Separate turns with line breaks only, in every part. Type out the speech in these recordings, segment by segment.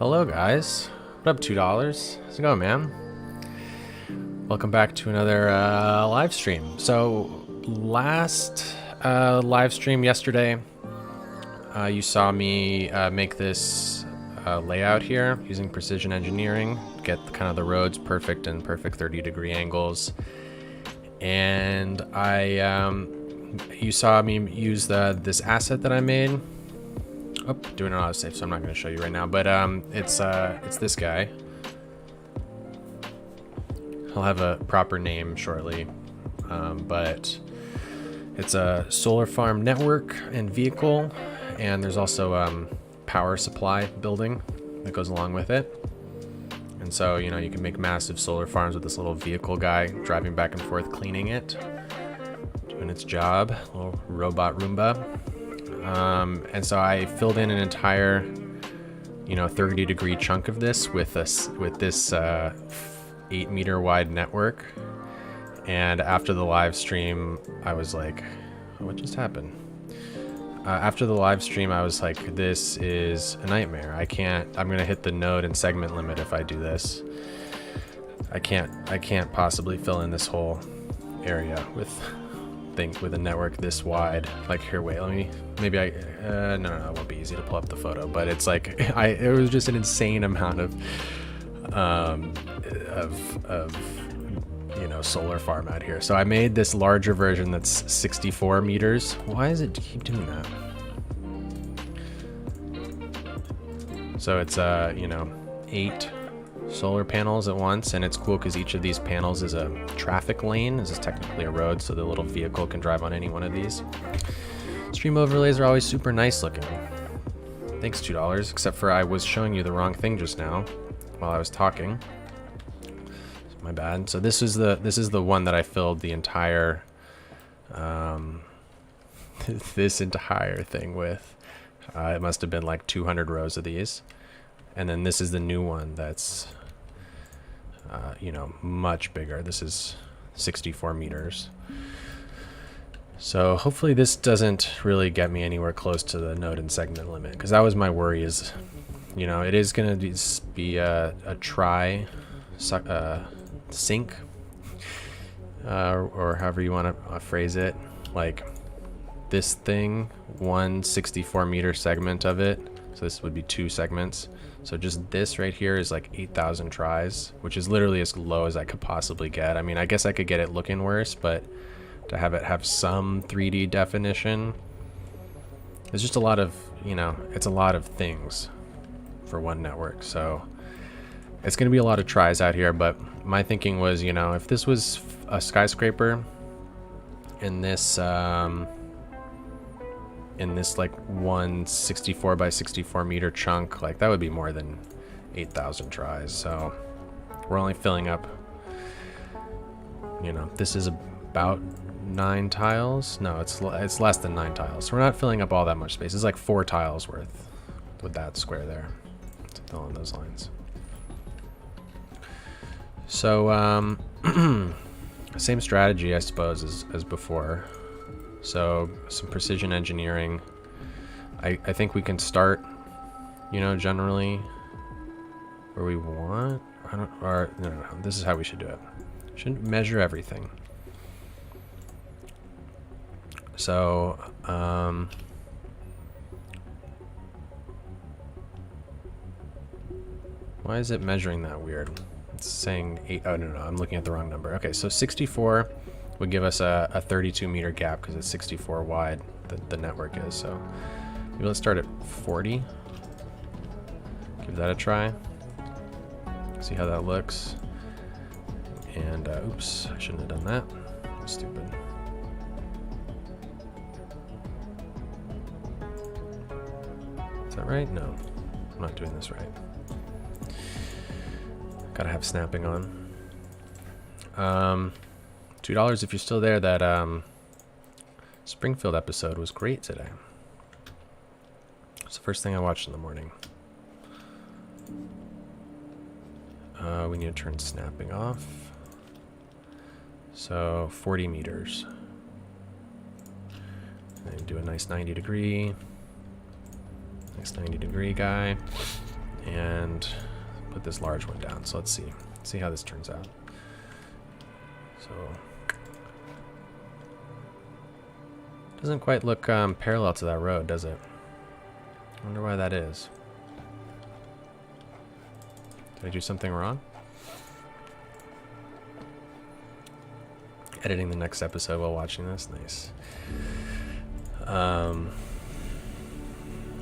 Hello guys, what up $2? How's it going, man? Welcome back to another live stream. So last live stream yesterday, you saw me make this layout here using precision engineering, get kind of the roads perfect and perfect 30-degree angles. And you saw me use this asset that I made. Oh, doing an autosave, so I'm not going to show you right now. But it's this guy. I'll have a proper name shortly, but it's a solar farm network and vehicle, and there's also power supply building that goes along with it. And so you can make massive solar farms with this little vehicle guy driving back and forth, cleaning it, doing its job, little robot Roomba. And so I filled in an entire 30-degree chunk of this with this 8-meter wide network. And after the live stream, I was like, what just happened? After the live stream, I was like, this is a nightmare. I'm gonna hit the node and segment limit if I do this. I can't possibly fill in this whole area with a network this wide. Like, here, wait, no, it won't be easy to pull up the photo, but it's like, it was just an insane amount of solar farm out here. So I made this larger version that's 64 meters. Why does it keep doing that? So it's 8 solar panels at once, and it's cool because each of these panels is a traffic lane. This is technically a road, so the little vehicle can drive on any one of these. Stream overlays are always super nice looking. Thanks $2, except for I was showing you the wrong thing just now while I was talking. My bad. So this is the one that I filled the entire this entire thing with. It must have been like 200 rows of these. And then this is the new one that's, much bigger. This is 64 meters. So hopefully this doesn't really get me anywhere close to the node and segment limit, because that was my worry is, it is going to be a sync, or however you want to phrase it. Like this thing, one 64-meter segment of it. So this would be 2 segments. So just this right here is like 8,000 tries, which is literally as low as I could possibly get. I mean, I guess I could get it looking worse, but to have it have some 3D definition, it's just a lot of, it's a lot of things for one network. So it's going to be a lot of tries out here, but my thinking was, if this was a skyscraper in this like one 64 by 64 meter chunk, like that would be more than 8,000 tries. So we're only filling up, this is about 9 tiles. No, it's less than 9 tiles. So we're not filling up all that much space. It's like 4 tiles worth with that square there. Something along those lines. So same strategy, I suppose, as before. So some precision engineering. I think we can start, generally where we want. No. This is how we should do it. We should measure everything. So why is it measuring that weird? It's saying 8. Oh no, I'm looking at the wrong number. Okay, so 64 would give us a 32-meter gap because it's 64 wide, the network is. So maybe let's start at 40. Give that a try. See how that looks. And oops, I shouldn't have done that. I'm stupid. Is that right? No, I'm not doing this right. Gotta have snapping on. $2 if you're still there. That Springfield episode was great today. It's the first thing I watched in the morning. We need to turn snapping off. So 40 meters. And do a nice 90 degree. Nice 90 degree guy. and put this large one down. So let's see how this turns out. So doesn't quite look parallel to that road, does it? I wonder why that is. Did I do something wrong? Editing the next episode while watching this, nice.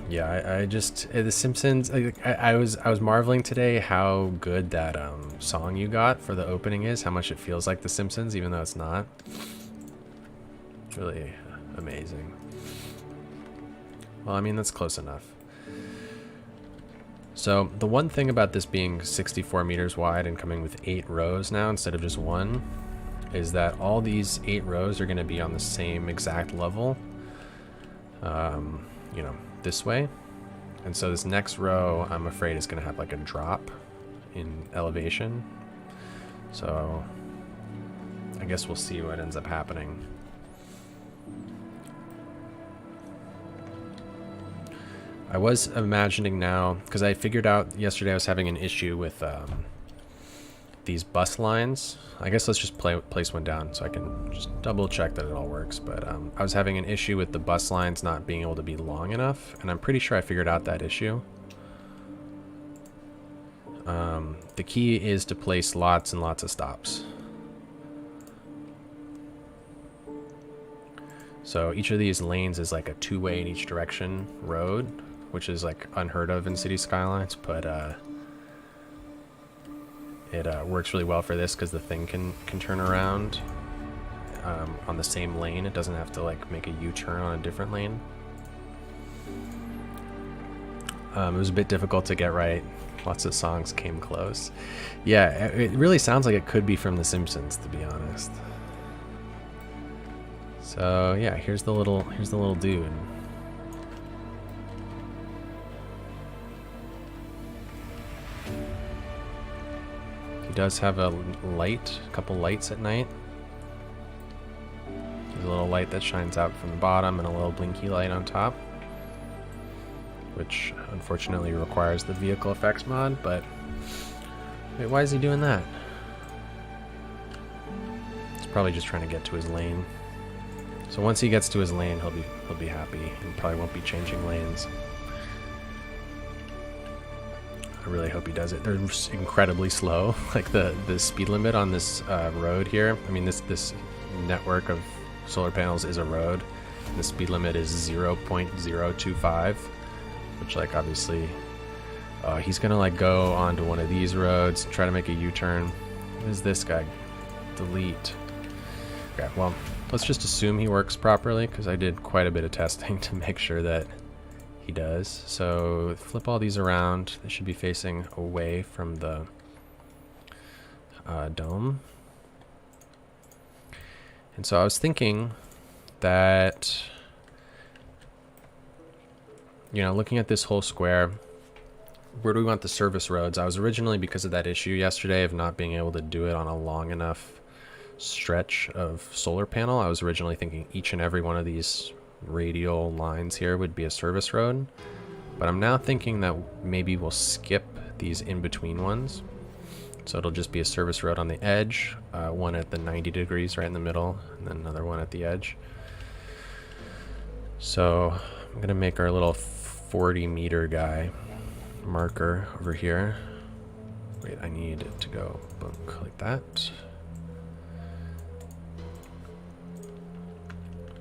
Yeah, I just The Simpsons. I was marveling today how good that song you got for the opening is. How much it feels like The Simpsons, even though it's not. It's really amazing. Well, I mean, that's close enough. So the one thing about this being 64 meters wide and coming with 8 rows now instead of just 1 is that all these 8 rows are going to be on the same exact level, you know, this way. And so this next row, I'm afraid, is going to have like a drop in elevation. So I guess we'll see what ends up happening. I was imagining now, because I figured out yesterday I was having an issue with these bus lines. I guess let's just place one down so I can just double check that it all works. But I was having an issue with the bus lines not being able to be long enough, and I'm pretty sure I figured out that issue. The key is to place lots and lots of stops. So each of these lanes is like a 2-way in each direction road, which is like unheard of in City Skylines, but it works really well for this because the thing can turn around on the same lane. It doesn't have to like make a U-turn on a different lane. It was a bit difficult to get right. Lots of songs came close. Yeah, it really sounds like it could be from The Simpsons, to be honest. So yeah, here's the little dude. He does have a couple lights at night. There's a little light that shines out from the bottom and a little blinky light on top, which unfortunately requires the vehicle effects mod, but wait, why is he doing that? He's probably just trying to get to his lane. So once he gets to his lane, he'll be happy and probably won't be changing lanes. I really hope he does it. They're incredibly slow. Like the speed limit on this road here. I mean, this network of solar panels is a road. The speed limit is 0.025, which, like, obviously he's gonna like go onto one of these roads, try to make a U-turn. What is this guy? Delete. Okay, well, let's just assume he works properly because I did quite a bit of testing to make sure that he does. So flip all these around. They should be facing away from the dome. And so I was thinking that, you know, looking at this whole square, where do we want the service roads? I was originally, because of that issue yesterday of not being able to do it on a long enough stretch of solar panel, I was originally thinking each and every one of these radial lines here would be a service road, but I'm now thinking that maybe we'll skip these in-between ones, so it'll just be a service road on the edge, one at the 90 degrees right in the middle, and then another one at the edge. So I'm gonna make our little 40-meter guy marker over here. Wait, I need it to go boom, like that.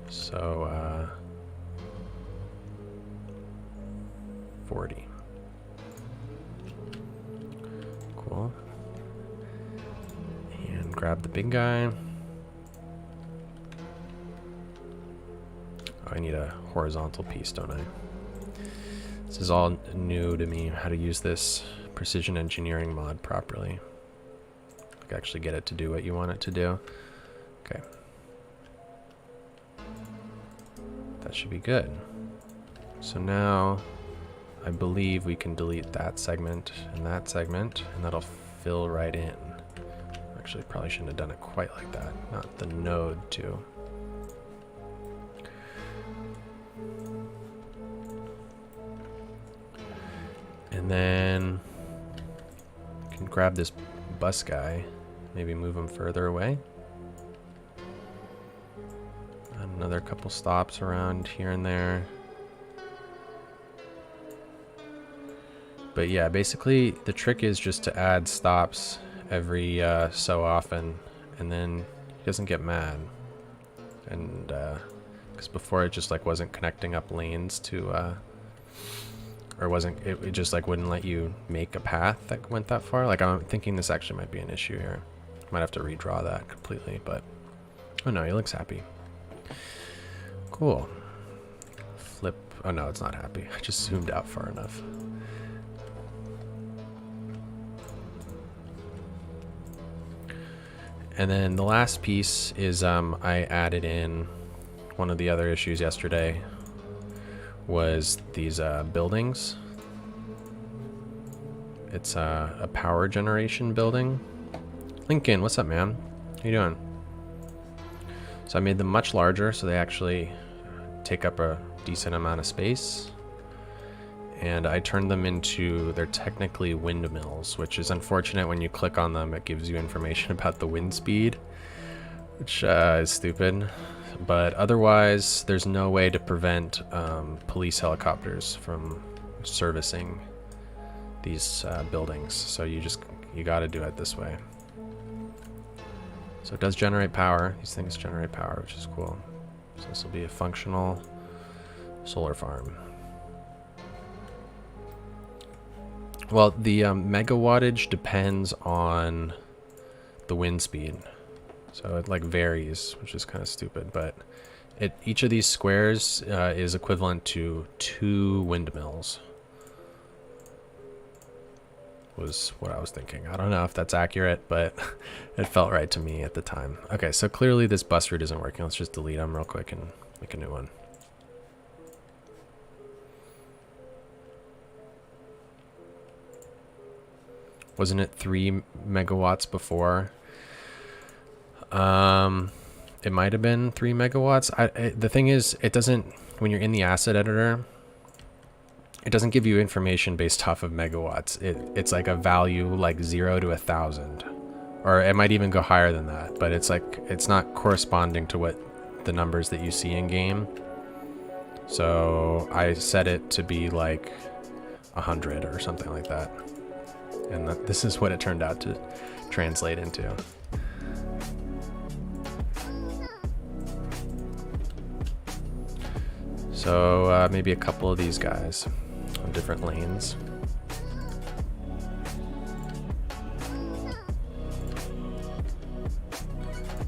So 40. Cool. And grab the big guy. Oh, I need a horizontal piece, don't I? This is all new to me, how to use this precision engineering mod properly. Like actually get it to do what you want it to do. Okay. That should be good. So now I believe we can delete that segment, and that'll fill right in. Actually, probably shouldn't have done it quite like that. Not the node too. And then I can grab this bus guy, maybe move him further away. Another couple stops around here and there. But yeah, basically the trick is just to add stops every so often, and then he doesn't get mad. And because before it just like wasn't connecting up lanes to or wasn't it just like wouldn't let you make a path that went that far. Like I'm thinking this actually might be an issue here. Might have to redraw that completely, but oh no, he looks happy. Cool. Flip. Oh no, it's not happy. I just zoomed out far enough. And then the last piece is I added in one of the other issues yesterday was these buildings. It's a power generation building. Lincoln, what's up, man? How you doing? So I made them much larger so they actually take up a decent amount of space. And I turned them into, they're technically windmills, which is unfortunate. When you click on them, it gives you information about the wind speed, which is stupid. But otherwise, there's no way to prevent police helicopters from servicing these buildings. So you got to do it this way. So it does generate power. These things generate power, which is cool. So this will be a functional solar farm. Well, the megawattage depends on the wind speed. So it like varies, which is kind of stupid, but each of these squares is equivalent to 2 windmills. Was what I was thinking. I don't know if that's accurate, but it felt right to me at the time. Okay, so clearly this bus route isn't working. Let's just delete them real quick and make a new one. Wasn't it 3 megawatts before? It might have been 3 megawatts. The thing is, it doesn't, when you're in the asset editor, it doesn't give you information based off of megawatts. It's like a value like 0 to 1,000, or it might even go higher than that. But it's like it's not corresponding to what the numbers that you see in game. So I set it to be like 100 or something like that, and this is what it turned out to translate into. So maybe a couple of these guys on different lanes.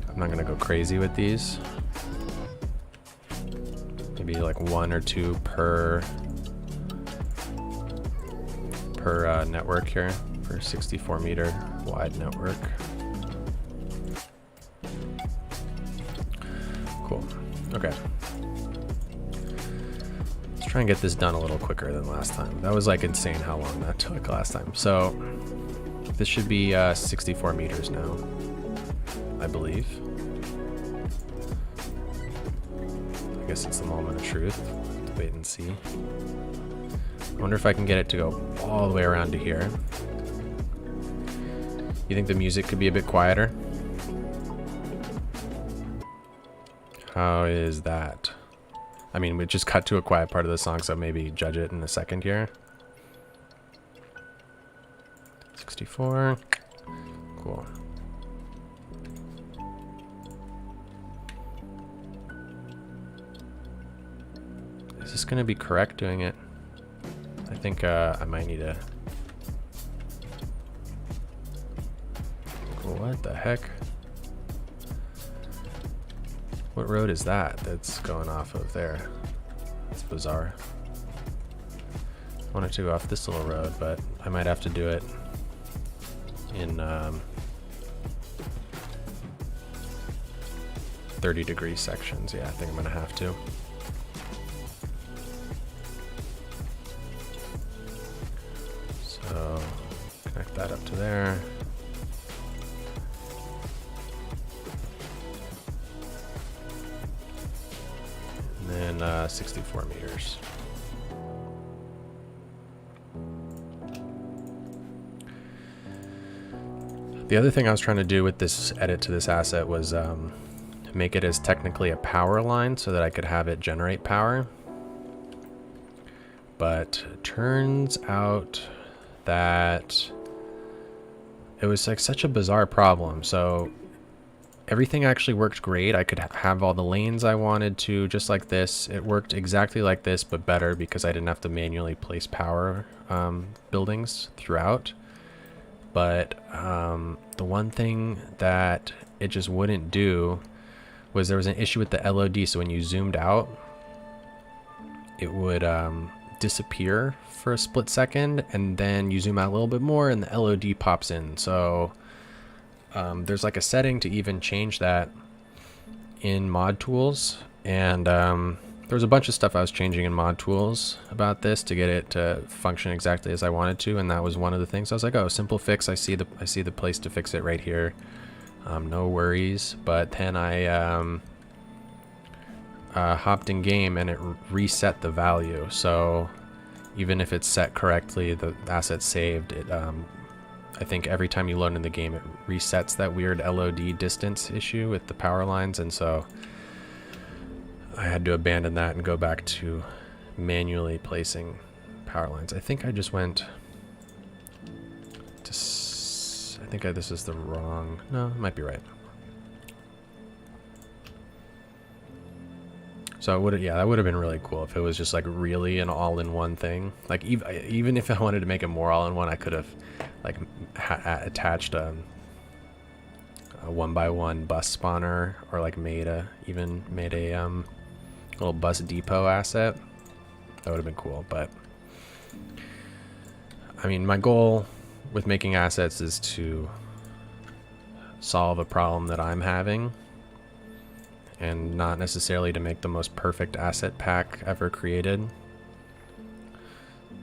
I'm not gonna go crazy with these. Maybe like 1 or 2 per network here for 64 meter wide network. Cool. Okay. Try and get this done a little quicker than last time. That was like insane how long that took last time. So this should be 64 meters now, I believe. I guess it's the moment of truth. Let's wait and see. I wonder if I can get it to go all the way around to here. You think the music could be a bit quieter? How is that? I mean, we just cut to a quiet part of the song, so maybe judge it in a second here. 64. Cool. Is this going to be correct doing it? I think I might need to... Cool, what the heck? What road is that that's going off of there? That's bizarre. I wanted to go off this little road, but I might have to do it in 30-degree sections. Yeah, I think I'm gonna have to. So connect that up to there. And then 64 meters. The other thing I was trying to do with this edit to this asset was make it as technically a power line so that I could have it generate power. But it turns out that it was like such a bizarre problem. So everything actually worked great. I could have all the lanes I wanted to, just like this. It worked exactly like this, but better because I didn't have to manually place power buildings throughout. But the one thing that it just wouldn't do was there was an issue with the LOD. So when you zoomed out, it would disappear for a split second, and then you zoom out a little bit more and the LOD pops in. So there's like a setting to even change that in mod tools, and there was a bunch of stuff I was changing in mod tools about this to get it to function exactly as I wanted to, and that was one of the things. I was like, oh, simple fix. I see the place to fix it right here. No worries. But then I hopped in game and it reset the value. So even if it's set correctly, the asset's saved. It I think every time you load in the game, it resets that weird LOD distance issue with the power lines, and so I had to abandon that and go back to manually placing power lines. I think I just went to... I think this is the wrong... No, it might be right. So it would, yeah, that would have been really cool if it was just like really an all-in-one thing. Like even if I wanted to make it more all-in-one, I could have like attached a 1x1 bus spawner, or like made a little bus depot asset. That would have been cool. But I mean, my goal with making assets is to solve a problem that I'm having, and not necessarily to make the most perfect asset pack ever created.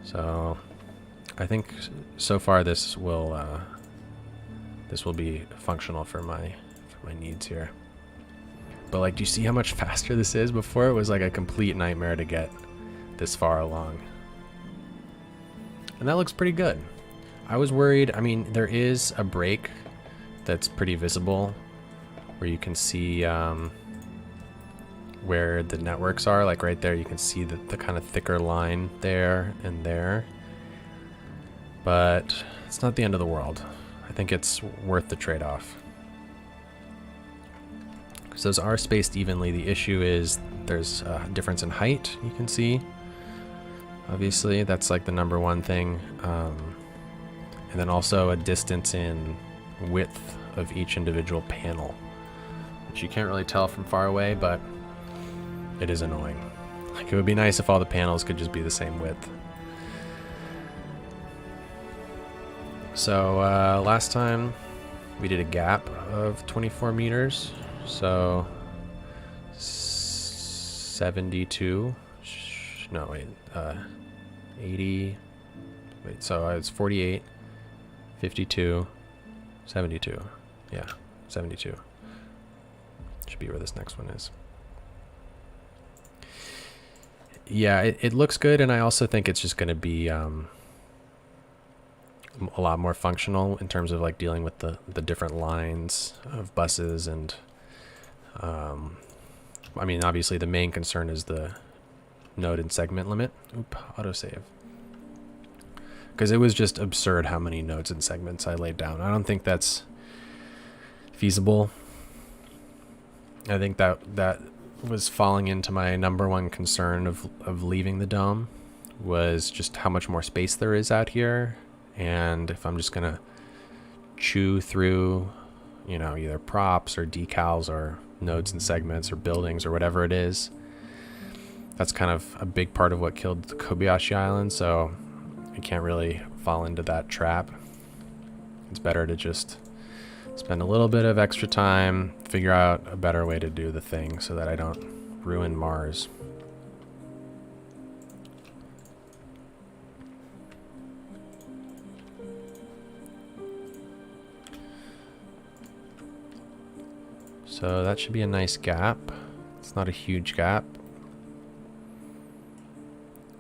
So I think so far this will be functional for my needs here. But like, do you see how much faster this is? Before it was like a complete nightmare to get this far along. And that looks pretty good. I was worried. I mean, there is a break that's pretty visible where you can see where the networks are. Like right there, you can see the kind of thicker line there and there. But it's not the end of the world. I think it's worth the trade-off. Because those are spaced evenly. The issue is there's a difference in height, you can see. Obviously, that's like the number one thing. And then also a distance in width of each individual panel, which you can't really tell from far away, but it is annoying. Like, it would be nice if all the panels could just be the same width. So last time we did a gap of 24 meters, so 72, no wait, 80, wait, so it's 48, 52, 72, yeah, 72. Should be where this next one is. Yeah, it looks good, and I also think it's just going to be a lot more functional in terms of like dealing with the different lines of buses. And I mean, obviously the main concern is the node and segment limit. Oop, autosave. Because it was just absurd how many nodes and segments I laid down. I don't think that's feasible. I think that was falling into my number one concern of leaving the dome, was just how much more space there is out here. And if I'm just gonna chew through, you know, either props or decals or nodes and segments or buildings or whatever it is, that's kind of a big part of what killed the Kobayashi Island. So I can't really fall into that trap. It's better to just spend a little bit of extra time, figure out a better way to do the thing so that I don't ruin Mars. So that should be a nice gap. It's not a huge gap.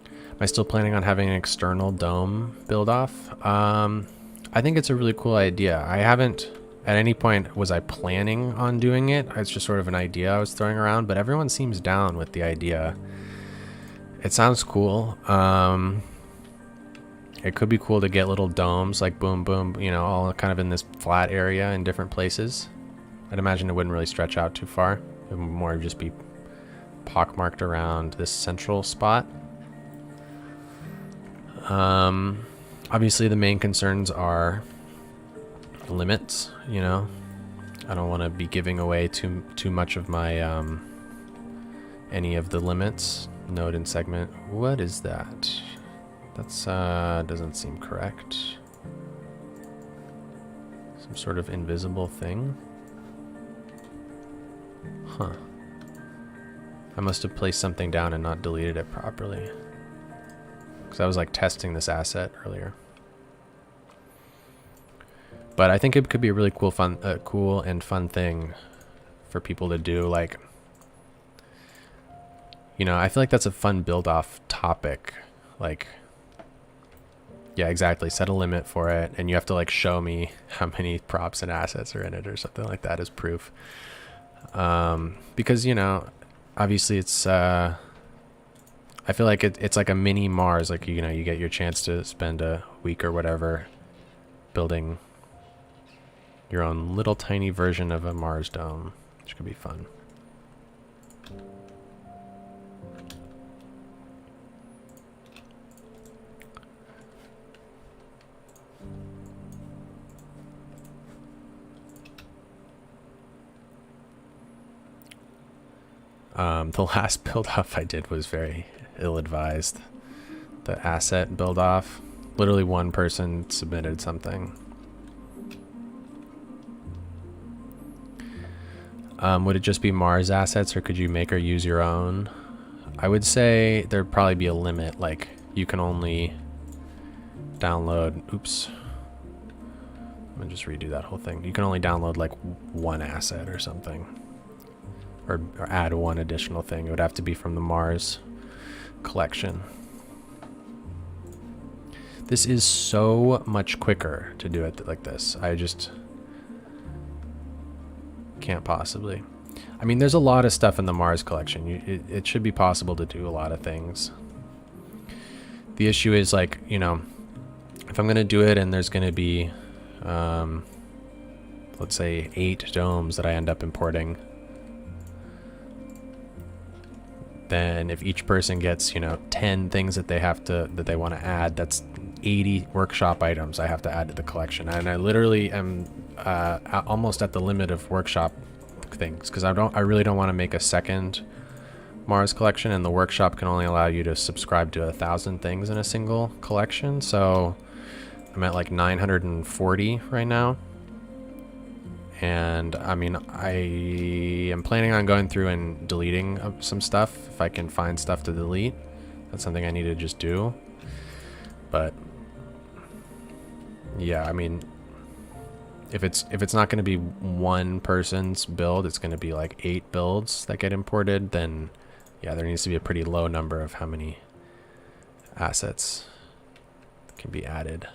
Am I still planning on having an external dome build off? I think it's a really cool idea. I haven't at any point was I planning on doing it. It's just sort of an idea I was throwing around, but everyone seems down with the idea. It sounds cool. It could be cool to get little domes, like boom, boom, you know, all kind of in this flat area in different places. I'd imagine it wouldn't really stretch out too far. It would more just be pockmarked around this central spot. Obviously the main concerns are limits, you know. I don't want to be giving away too much of my any of the limits. Node and segment. What is that? That's doesn't seem correct. Some sort of invisible thing. Huh. I must have placed something down and not deleted it properly. Because I was like testing this asset earlier. But I think it could be a really cool and fun thing for people to do. Like, you know, I feel like that's a fun build-off topic. Like, yeah, exactly. Set a limit for it, and you have to like show me how many props and assets are in it or something like that as proof. Because, you know, obviously it's I feel like it's like a mini Mars. Like, you know, you get your chance to spend a week or whatever building your own little tiny version of a Mars dome, which could be fun. The last build off I did was very ill-advised. The asset build off. Literally one person submitted something. Would it just be Mars assets, or could you make or use your own? I would say there'd probably be a limit. Like, you can only download... Oops. I'm gonna just redo that whole thing. You can only download like one asset or something. Or add one additional thing. It would have to be from the Mars collection. This is so much quicker to do it like this. I just can't possibly. I mean, there's a lot of stuff in the Mars collection. It should be possible to do a lot of things. The issue is, like, you know, if I'm going to do it and there's going to be, let's say 8 domes that I end up importing, then if each person gets, you know, 10 things that they want to add, that's 80 workshop items I have to add to the collection. And I literally am almost at the limit of workshop things, because I really don't want to make a second Mars collection, and the workshop can only allow you to subscribe to 1,000 things in a single collection. So I'm at like 940 right now. And I mean, I am planning on going through and deleting some stuff if I can find stuff to delete. That's something I need to just do. But yeah, I mean, if it's not going to be one person's build, it's going to be like 8 builds that get imported, then yeah, there needs to be a pretty low number of how many assets can be added.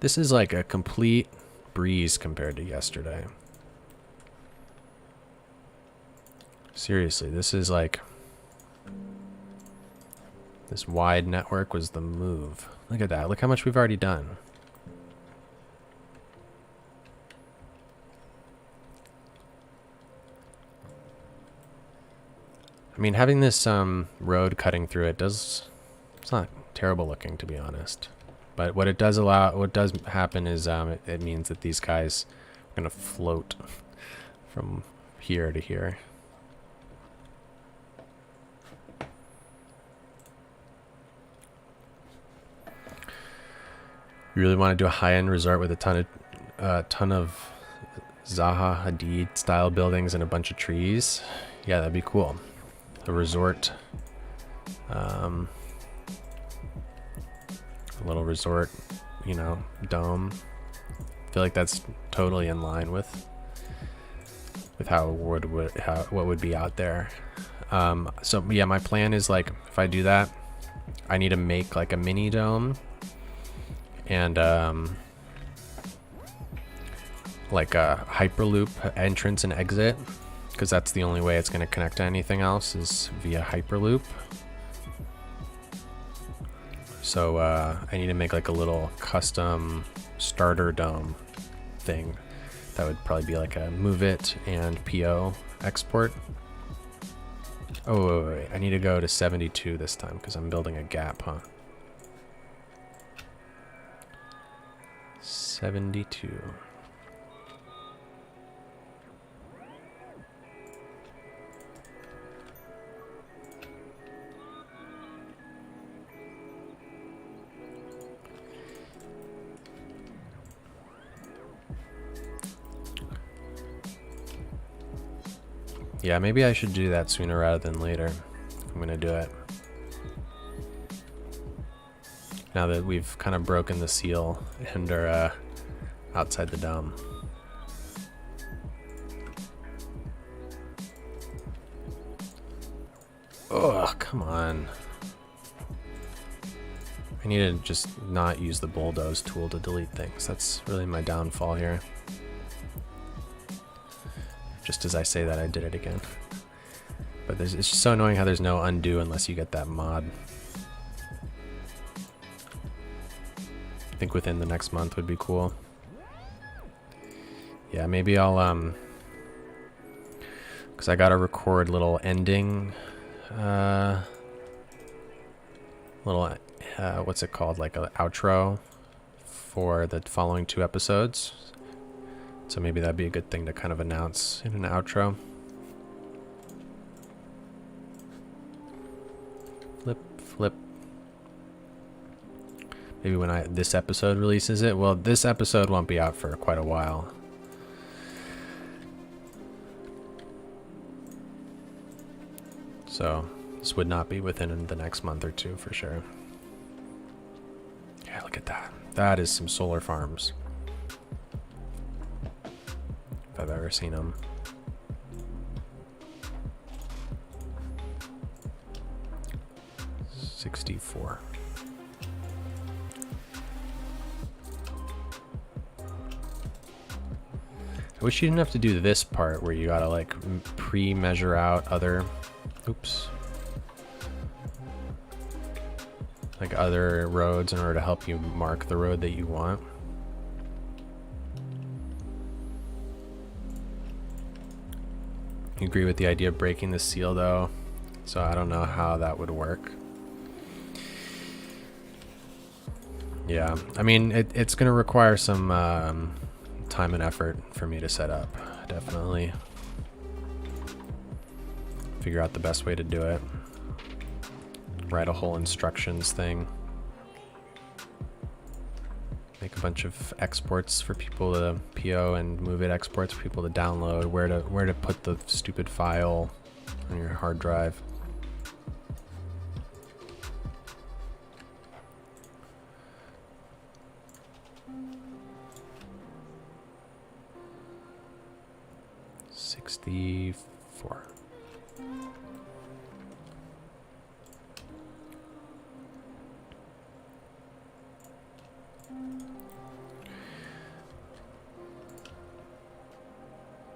This is like a complete breeze compared to yesterday. Seriously, this is like... This wide network was the move. Look at that. Look how much we've already done. I mean, having this road cutting through it it's not terrible looking, to be honest. But what it does happen is it means that these guys are going to float from here to here. You really want to do a high-end resort with a ton of Zaha Hadid style buildings and a bunch of trees? Yeah, that'd be cool. A resort, a little resort, you know, dome. I feel like that's totally in line with how what would be out there. So yeah, my plan is, like, if I do that, I need to make like a mini dome, and like a hyperloop entrance and exit, because that's the only way it's going to connect to anything else is via hyperloop. So I need to make like a little custom starter dome thing that would probably be like a move it and PO export. Oh, wait. I need to go to 72 this time because I'm building a gap, huh? 72. Yeah, maybe I should do that sooner rather than later. I'm gonna do it. Now that we've kind of broken the seal and are outside the dome. Oh, come on. I need to just not use the bulldoze tool to delete things. That's really my downfall here. Just as I say that, I did it again. But it's just so annoying how there's no undo unless you get that mod. I think within the next month would be cool. Yeah, maybe I'll, because I gotta record little ending, what's it called, like an outro for the following 2 episodes. So maybe that'd be a good thing to kind of announce in an outro. Flip, flip. Maybe when this episode releases it. Well, this episode won't be out for quite a while. So this would not be within the next month or 2 for sure. Yeah, look at that. That is some solar farms. If I've ever seen them. $64. I wish you didn't have to do this part where you gotta like pre-measure out other, oops, like other roads in order to help you mark the road that you want. I agree with the idea of breaking the seal though, so I don't know how that would work. Yeah, I mean, it's going to require some time and effort for me to set up, definitely. Figure out the best way to do it. Write a whole instructions thing. Make a bunch of exports for people to PO and move it exports for people to download, where to put the stupid file on your hard drive. $64.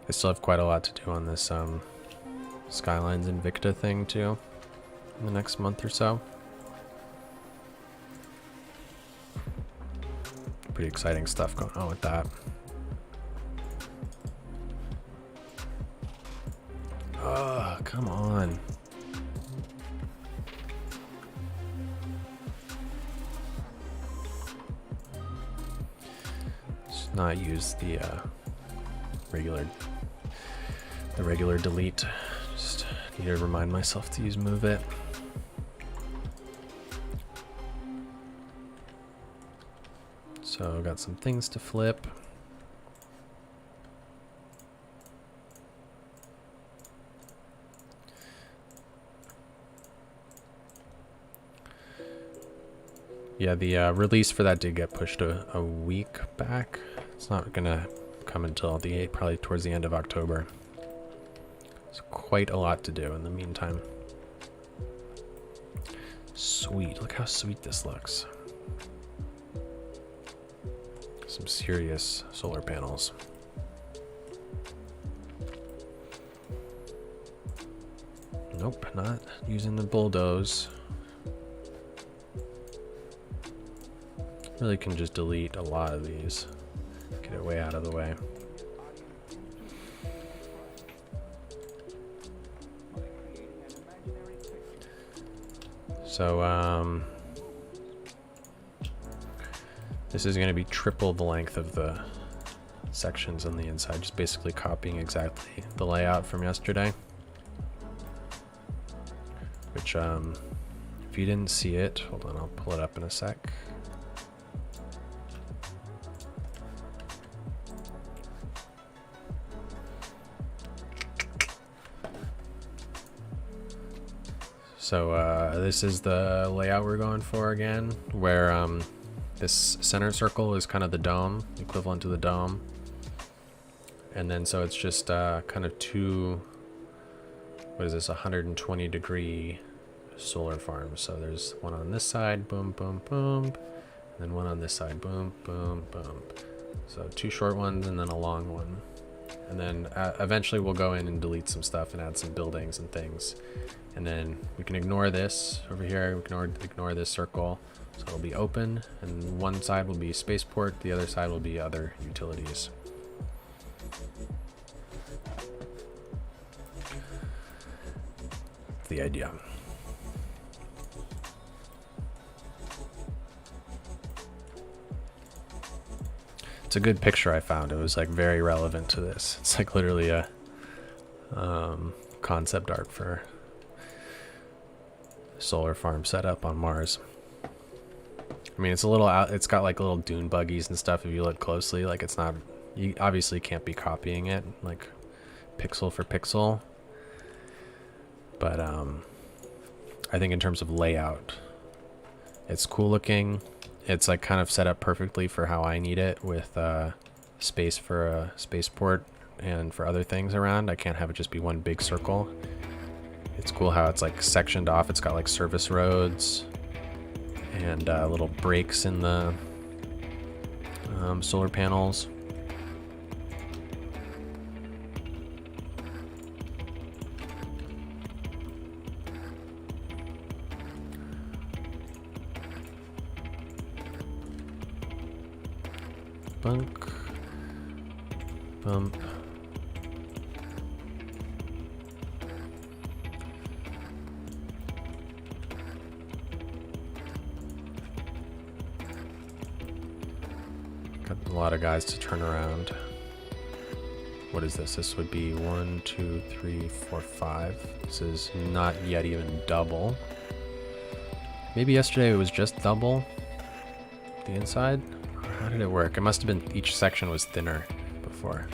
I still have quite a lot to do on this Skylines Invicta thing too in the next month or so. Pretty exciting stuff going on with that. Oh, come on. Just not use the regular delete. Just need to remind myself to use move it. So got some things to flip. Yeah, the release for that did get pushed a week back. It's not gonna come until probably towards the end of October. It's quite a lot to do in the meantime. Sweet, look how sweet this looks. Some serious solar panels. Nope, not using the bulldoze. Really can just delete a lot of these. Get it way out of the way. So, this is going to be triple the length of the sections on the inside, just basically copying exactly the layout from yesterday. Which, if you didn't see it, hold on, I'll pull it up in a sec. So this is the layout we're going for again, where this center circle is kind of the dome, equivalent to the dome. And then so it's just kind of two, what is this, 120 degree solar farms. So there's one on this side, boom, boom, boom. And then one on this side, boom, boom, boom. So two short ones and then a long one. And then eventually we'll go in and delete some stuff and add some buildings and things. And then we can ignore this over here. We can ignore this circle. So it'll be open, and one side will be spaceport, the other side will be other utilities. That's the idea. It's a good picture I found. It was like very relevant to this. It's like literally a concept art for solar farm setup on Mars. I mean, it's a little out, it's got like little dune buggies and stuff if you look closely. Like it's not, you obviously can't be copying it like pixel for pixel. But I think in terms of layout, it's cool looking. It's like kind of set up perfectly for how I need it, with space for a spaceport and for other things around. I can't have it just be one big circle. It's cool how it's like sectioned off. It's got like service roads and little breaks in the solar panels. Bunk, bump. Got a lot of guys to turn around. What is this? This would be 1, 2, 3, 4, 5. This is not yet even double. Maybe yesterday it was just double the inside. How did it work? It must have been each section was thinner before.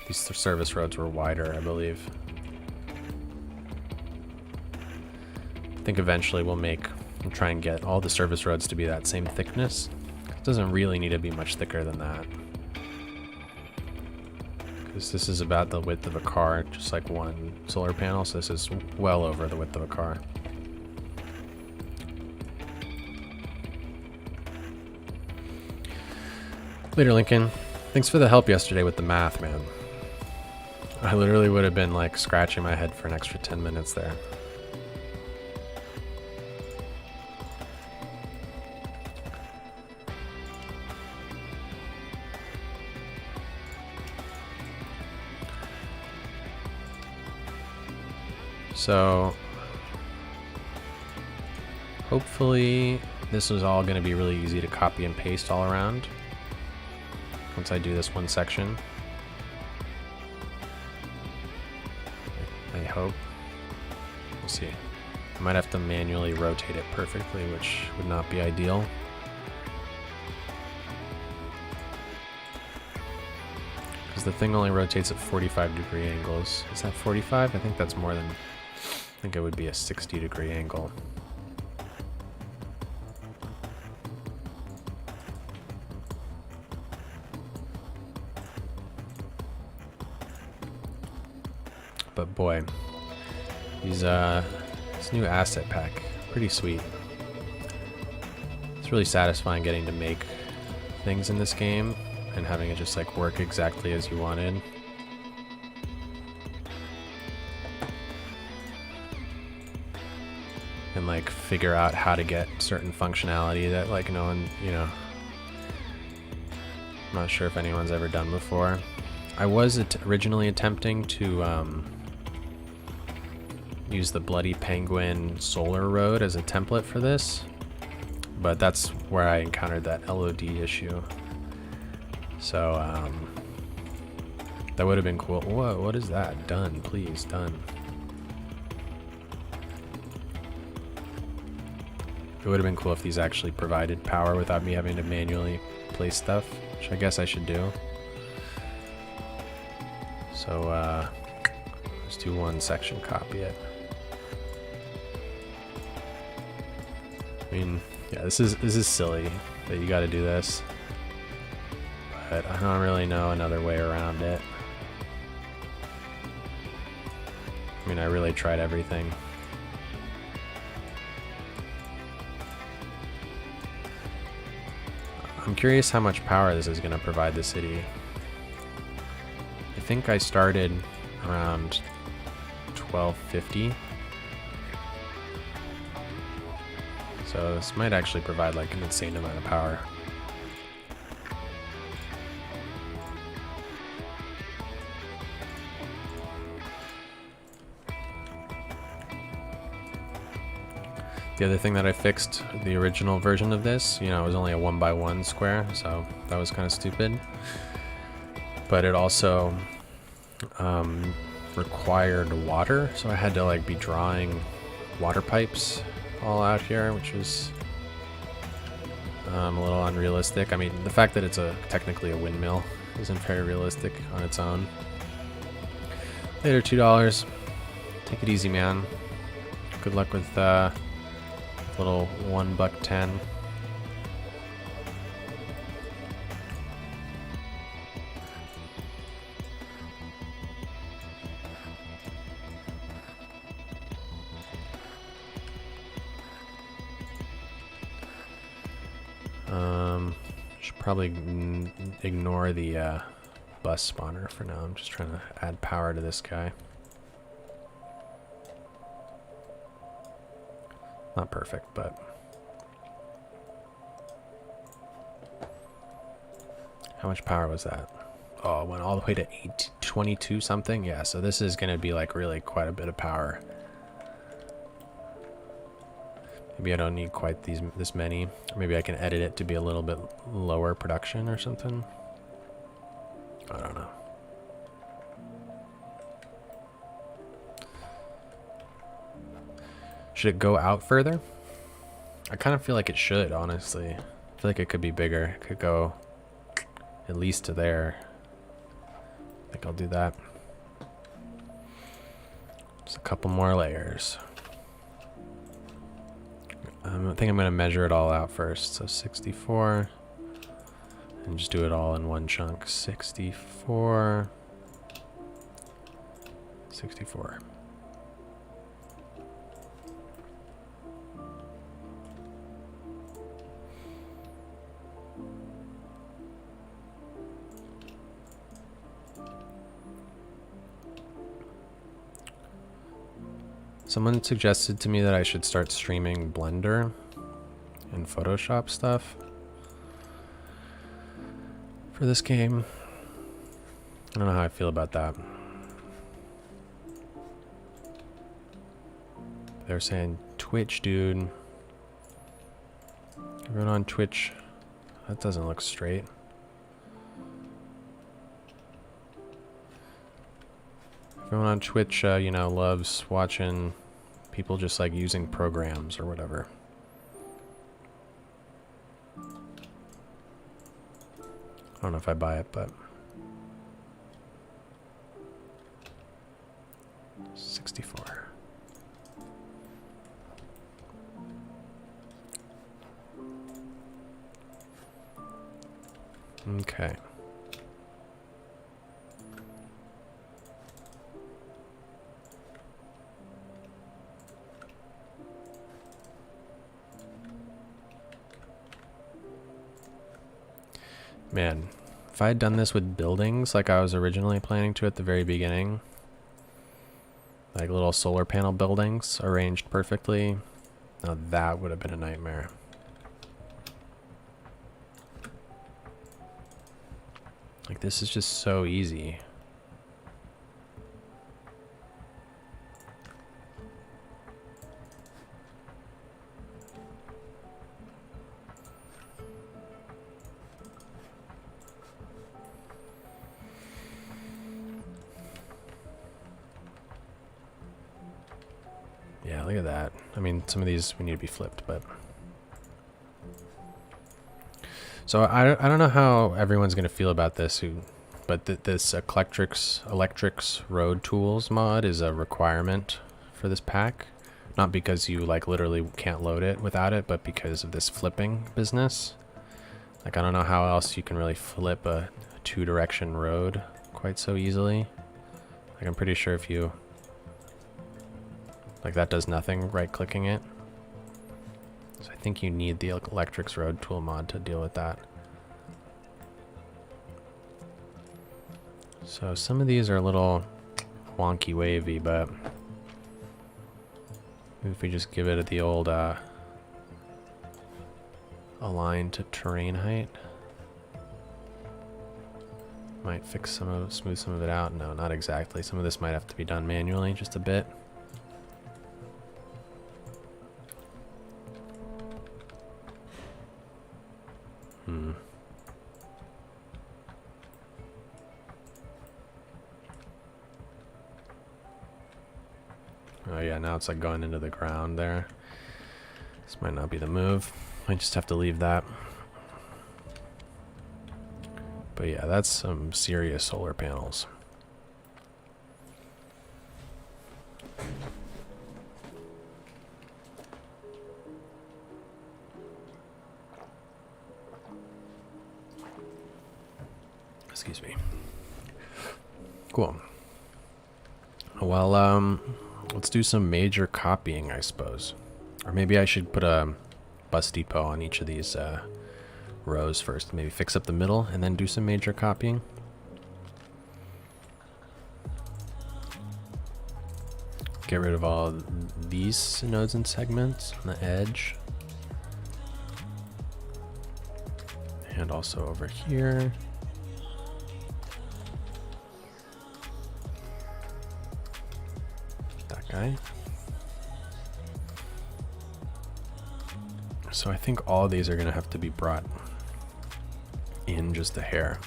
These service roads were wider, I believe. I think eventually we'll try and get all the service roads to be that same thickness. It doesn't really need to be much thicker than that, because this is about the width of a car, just like one solar panel, so this is well over the width of a car. Later, Lincoln. Thanks for the help yesterday with the math, man. I literally would have been like scratching my head for an extra 10 minutes there. So hopefully this is all going to be really easy to copy and paste all around once I do this one section. I hope. We'll see. I might have to manually rotate it perfectly, which would not be ideal. Because the thing only rotates at 45-degree angles. Is that 45? I think that's more than... I think it would be a 60-degree angle. But boy, this new asset pack, pretty sweet. It's really satisfying getting to make things in this game and having it just like work exactly as you wanted. And like figure out how to get certain functionality that like no one, you know, I'm not sure if anyone's ever done before. I was originally attempting to use the Bloody Penguin Solar Road as a template for this, but that's where I encountered that LOD issue. So that would have been cool. Whoa, what is that? Done, please, done. It would have been cool if these actually provided power without me having to manually place stuff, which I guess I should do. So let's do one section, copy it. I mean, yeah, this is silly that you got to do this, but I don't really know another way around it. I mean, I really tried everything. I'm curious how much power this is going to provide the city. I think I started around 1250. So this might actually provide like an insane amount of power. The other thing that I fixed, the original version of this, you know, it was only a 1x1 square, so that was kind of stupid. But it also required water, so I had to like be drawing water pipes all out here, which was a little unrealistic. I mean, the fact that it's technically a windmill isn't very realistic on its own. Later, $2. Take it easy, man. Good luck with little $1.10. Should probably ignore the bus spawner for now. I'm just trying to add power to this guy. Not perfect, but how much power was that? Oh, it went all the way to 22 something. Yeah, so this is going to be like really quite a bit of power. Maybe I don't need quite this many. Or maybe I can edit it to be a little bit lower production or something. I don't know. Should it go out further? I kind of feel like it should, honestly. I feel like it could be bigger. It could go at least to there. I think I'll do that. Just a couple more layers. I think I'm going to measure it all out first. So 64. And just do it all in one chunk. 64. 64. Someone suggested to me that I should start streaming Blender and Photoshop stuff for this game. I don't know how I feel about that. They're saying Twitch, dude. Everyone on Twitch, that doesn't look straight. Everyone on Twitch, you know, loves watching people just like using programs or whatever. I don't know if I buy it, but 64. Okay. Man, if I had done this with buildings like I was originally planning to at the very beginning, like little solar panel buildings arranged perfectly, now that would have been a nightmare. Like, this is just so easy. Yeah, look at that. I mean, some of these we need to be flipped, but... So I don't know how everyone's going to feel about this, but this Electrics Road Tools mod is a requirement for this pack. Not because you like literally can't load it without it, but because of this flipping business. Like, I don't know how else you can really flip a two-direction road quite so easily. Like, I'm pretty sure if you... Like, that does nothing right-clicking it. So I think you need the Electrics Road Tool mod to deal with that. So some of these are a little wonky wavy, but if we just give it the old align to terrain height, might fix some of, smooth some of it out. No, not exactly. Some of this might have to be done manually, just a bit. Oh yeah, now it's like going into the ground there. This might not be the move. Might just have to leave that. But yeah, that's some serious solar panels. Excuse me. Cool. Well, let's do some major copying, I suppose. Or maybe I should put a bus depot on each of these rows first. Maybe fix up the middle and then do some major copying. Get rid of all these nodes and segments on the edge. And also over here. That guy. So I think all of these are going to have to be brought in just a hair.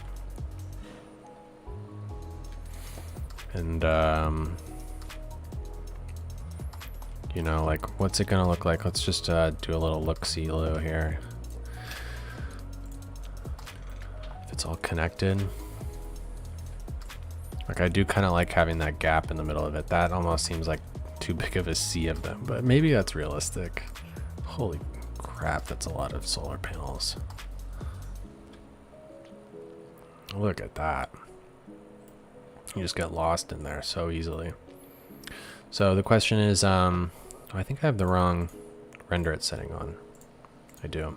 And, you know, like, what's it going to look like? Let's just do a little look-see-loo here. If it's all connected. Like, I do kind of like having that gap in the middle of it. That almost seems like too big of a sea of them, but maybe that's realistic. Holy crap, that's a lot of solar panels. Look at that. You just get lost in there so easily. So the question is, I think I have the wrong render it setting on. I do.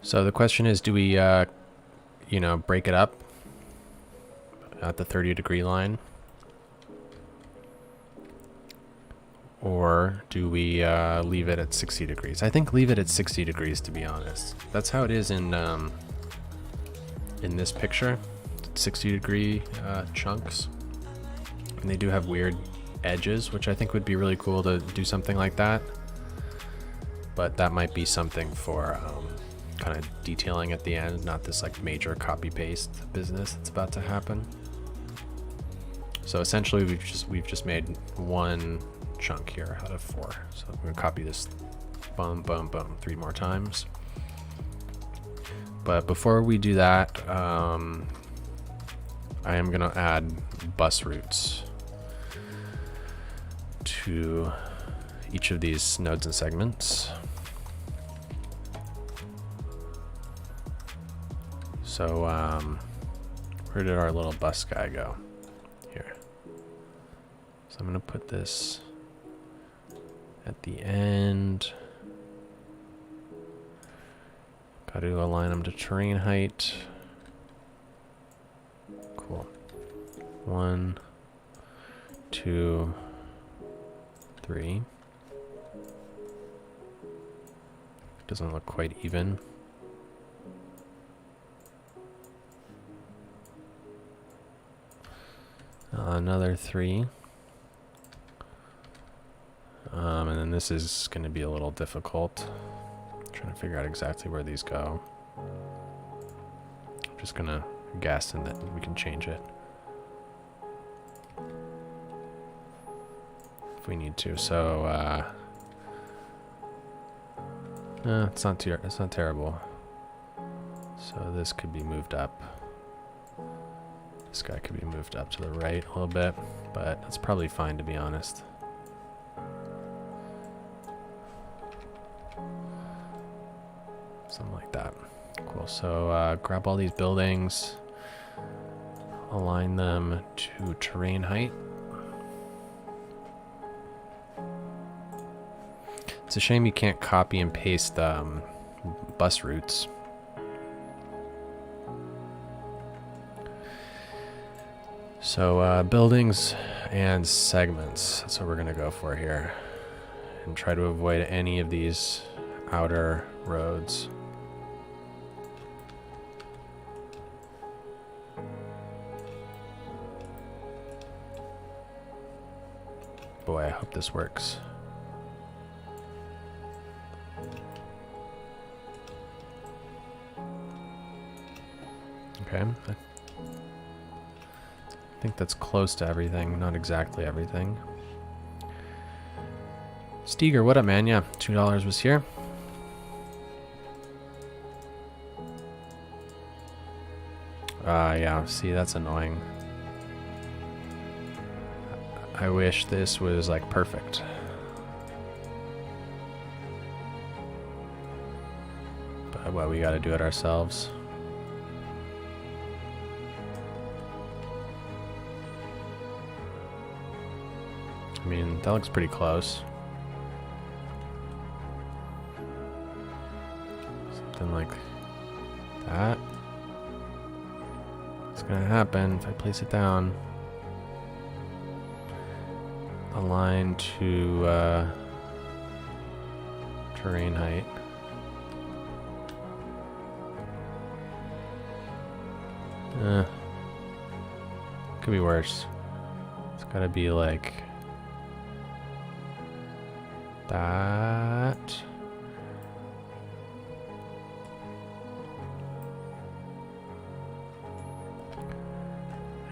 So the question is, do we, you know, break it up at the 30-degree line? Or do we leave it at 60 degrees? I think leave it at 60 degrees, to be honest. That's how it is in this picture. 60-degree chunks. And they do have weird edges, which I think would be really cool to do something like that. But that might be something for kind of detailing at the end, not this like major copy-paste business that's about to happen. So essentially we've just made one chunk here out of 4. So I'm going to copy this boom, boom, boom 3 more times. But before we do that, I am going to add bus routes to each of these nodes and segments. So where did our little bus guy go? Here. So I'm going to put this at the end. Got to align them to terrain height. Cool. 1, 2, 3. Doesn't look quite even. Another 3. And then this is going to be a little difficult. I'm trying to figure out exactly where these go. I'm just going to guess and then we can change it if we need to. So, it's not terrible. So this could be moved up. This guy could be moved up to the right a little bit, but that's probably fine, to be honest. Something like that. Cool. So grab all these buildings, align them to terrain height. It's a shame you can't copy and paste bus routes. So buildings and segments, that's what we're gonna go for here. And try to avoid any of these outer roads. Boy, I hope this works. Okay. I think that's close to everything, not exactly everything. Steger, what up, man? Yeah, $2 was here. Yeah, see, that's annoying. I wish this was like perfect. But well, we gotta do it ourselves. I mean, that looks pretty close. Something like that. It's gonna happen if I place it down. Align to terrain height. Could be worse. It's gotta be like that.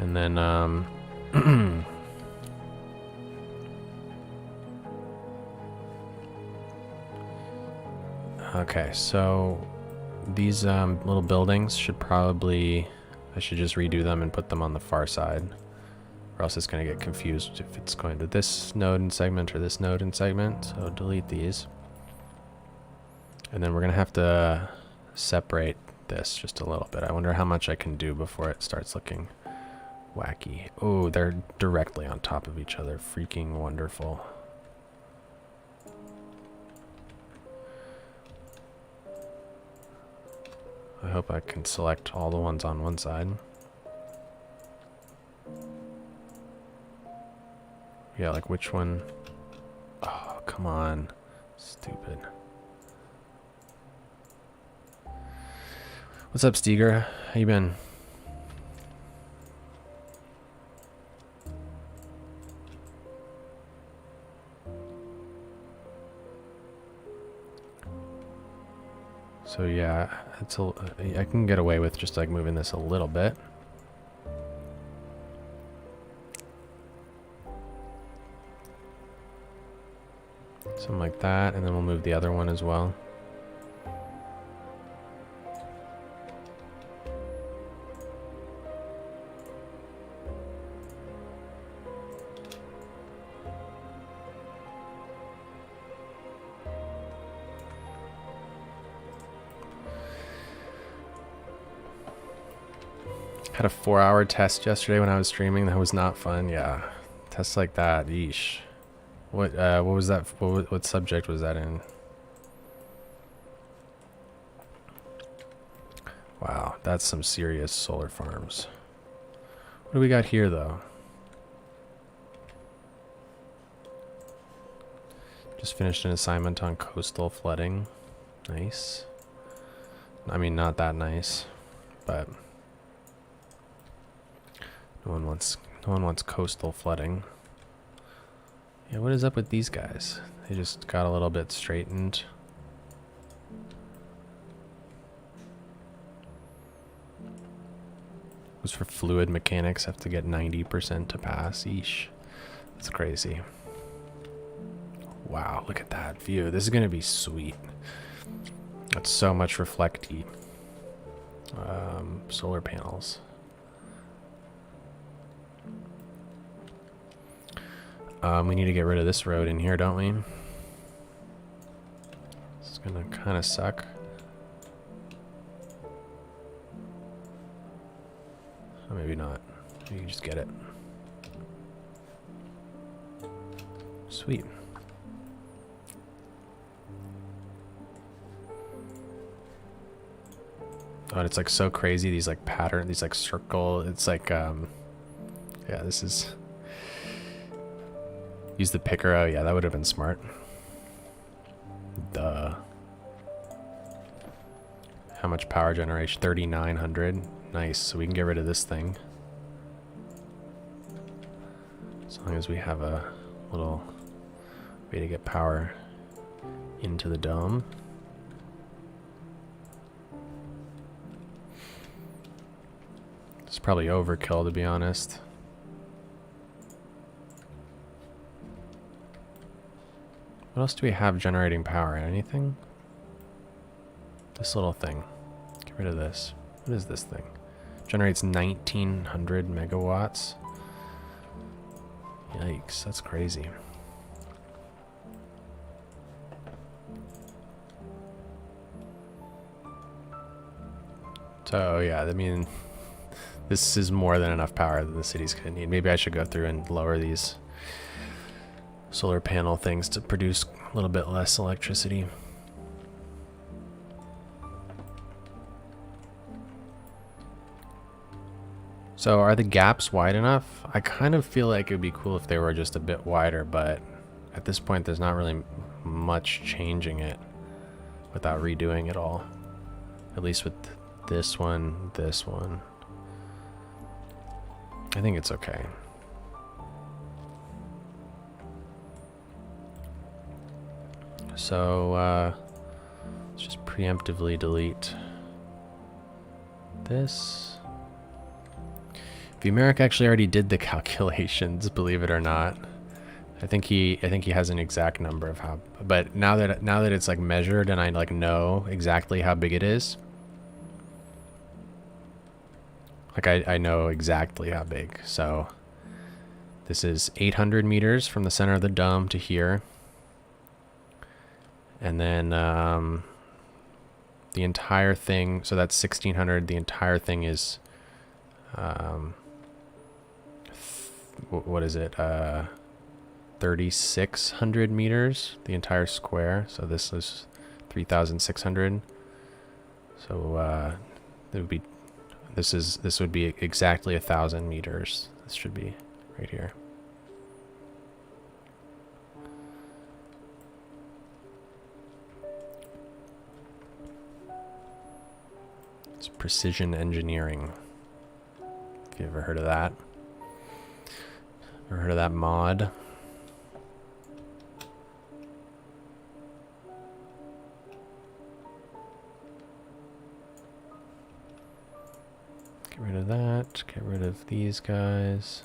And then okay, so these little buildings should probably, I should just redo them and put them on the far side, or else it's going to get confused if it's going to this node and segment or this node and segment. So delete these. And then we're going to have to separate this just a little bit. I wonder how much I can do before it starts looking wacky. Oh, they're directly on top of each other. Freaking wonderful. I hope I can select all the ones on one side. Yeah, like which one? Oh, come on. Stupid. What's up, Steger? How you been? So yeah, it's I can get away with just like moving this a little bit. Something like that, and then we'll move the other one as well. Had a 4-hour test yesterday when I was streaming. That was not fun. Yeah, tests like that. Yeesh. What was that? What subject was that in? Wow, that's some serious solar farms. What do we got here, though? Just finished an assignment on coastal flooding. Nice. I mean, not that nice, but no one wants coastal flooding. Yeah, what is up with these guys? They just got a little bit straightened. It was for fluid mechanics, have to get 90% to pass. Eesh. That's crazy. Wow, look at that view. This is going to be sweet. That's so much reflecty. Solar panels. We need to get rid of this road in here, don't we? It's going to kind of suck. Or maybe not. You can just get it. Sweet. Oh, and it's like so crazy. These like pattern, these like circle. It's like, yeah, this is. Use the picker. Oh, yeah, that would have been smart. Duh. How much power generation? 3,900. Nice. So we can get rid of this thing. As long as we have a little way to get power into the dome. It's probably overkill, to be honest. What else do we have generating power? Anything? This little thing. Get rid of this. What is this thing? Generates 1,900 megawatts. Yikes, that's crazy. So, yeah, I mean, this is more than enough power that the city's gonna need. Maybe I should go through and lower these solar panel things to produce a little bit less electricity. So are the gaps wide enough? I kind of feel like it would be cool if they were just a bit wider, but at this point there's not really much changing it without redoing it all. At least with this one, this one. I think it's okay. So let's just preemptively delete this. Vumeric actually already did the calculations, believe it or not. I think he has an exact number of how, but now that it's like measured and I like know exactly how big it is. Like I know exactly how big. So this is 800 meters from the center of the dome to here. And then the entire thing, so that's 1,600. The entire thing is, what is it? 3,600 meters, the entire square. So this is 3,600. So it would be, this would be exactly 1,000 meters. This should be right here. It's precision engineering. If you ever heard of that. Ever heard of that mod? Get rid of that. Get rid of these guys.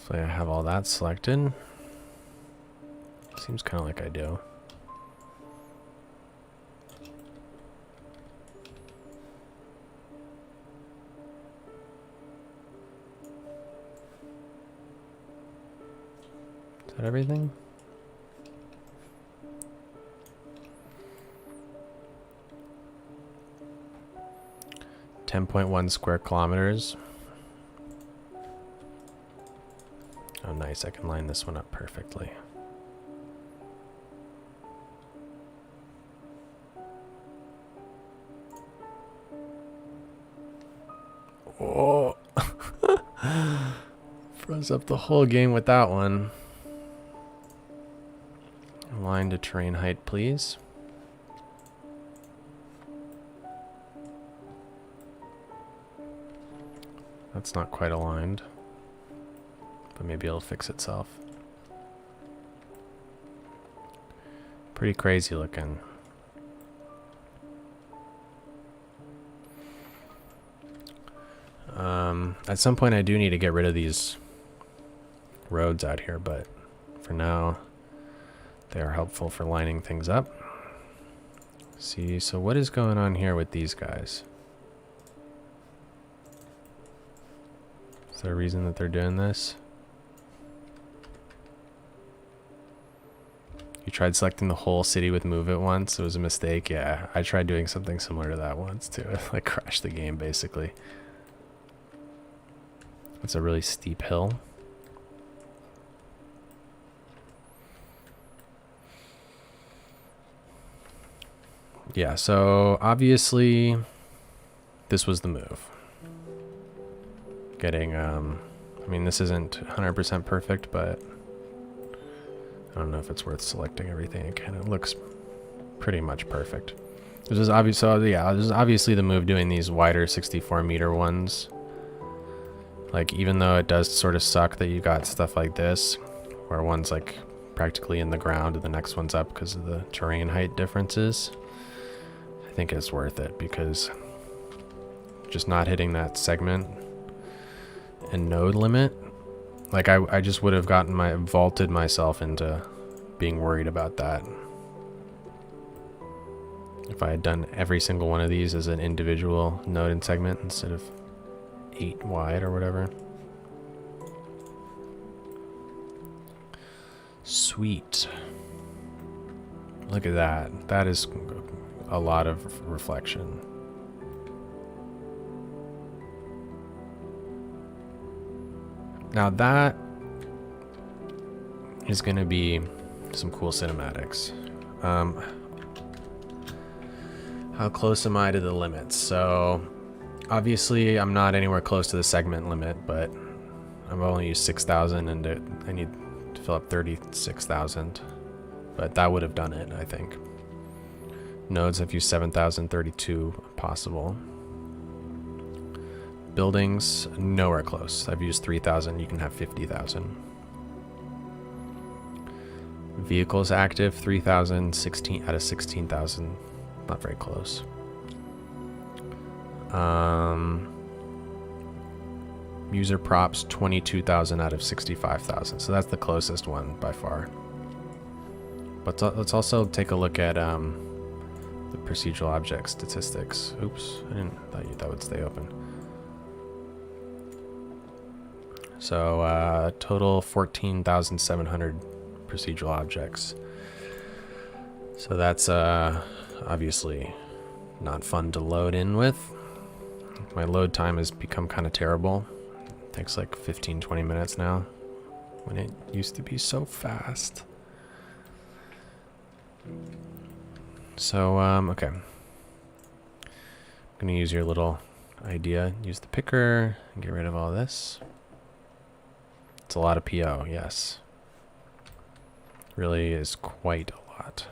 So I have all that selected. Seems kind of like I do. Is that everything? 10.1 square kilometers. Oh, nice. I can line this one up perfectly. Oh. Froze up the whole game with that one. Align to terrain height, please. That's not quite aligned, but maybe it'll fix itself. Pretty crazy looking. At some point I do need to get rid of these roads out here, but for now they are helpful for lining things up. See, so what is going on here with these guys? Is there a reason that they're doing this? You tried selecting the whole city with move at once. It was a mistake. Yeah, I tried doing something similar to that once too. It like crashed the game basically. It's a really steep hill. Yeah, so obviously this was the move. Getting, I mean, this isn't 100% perfect, but I don't know if it's worth selecting everything again. It looks pretty much perfect. This is obvious. So yeah, this is obviously the move doing these wider 64-meter ones. Like, even though it does sort of suck that you got stuff like this, where one's like practically in the ground and the next one's up because of the terrain height differences, I think it's worth it because just not hitting that segment and node limit, like I just would have vaulted myself into being worried about that if I had done every single one of these as an individual node and segment instead of 8 wide or whatever. Sweet. Look at that. That is a lot of reflection. Now that is going to be some cool cinematics. How close am I to the limits? So obviously I'm not anywhere close to the segment limit, but I've only used 6,000 and I need to fill up 36,000, but that would have done it, I think. Nodes, I've used 7,032 possible. Buildings, nowhere close. I've used 3,000, you can have 50,000. Vehicles active, 3,000, 16 out of 16,000. Not very close. User props, 22,000 out of 65,000. So that's the closest one by far. But let's also take a look at the procedural object statistics. Oops, I didn't thought that would stay open. So total 14,700 procedural objects. So that's obviously not fun to load in with. My load time has become kind of terrible. It takes like 15-20 minutes now when it used to be so fast. So okay, I'm gonna use your little idea. Use the picker and get rid of all this. It's a lot of PO, yes. Really is quite a lot.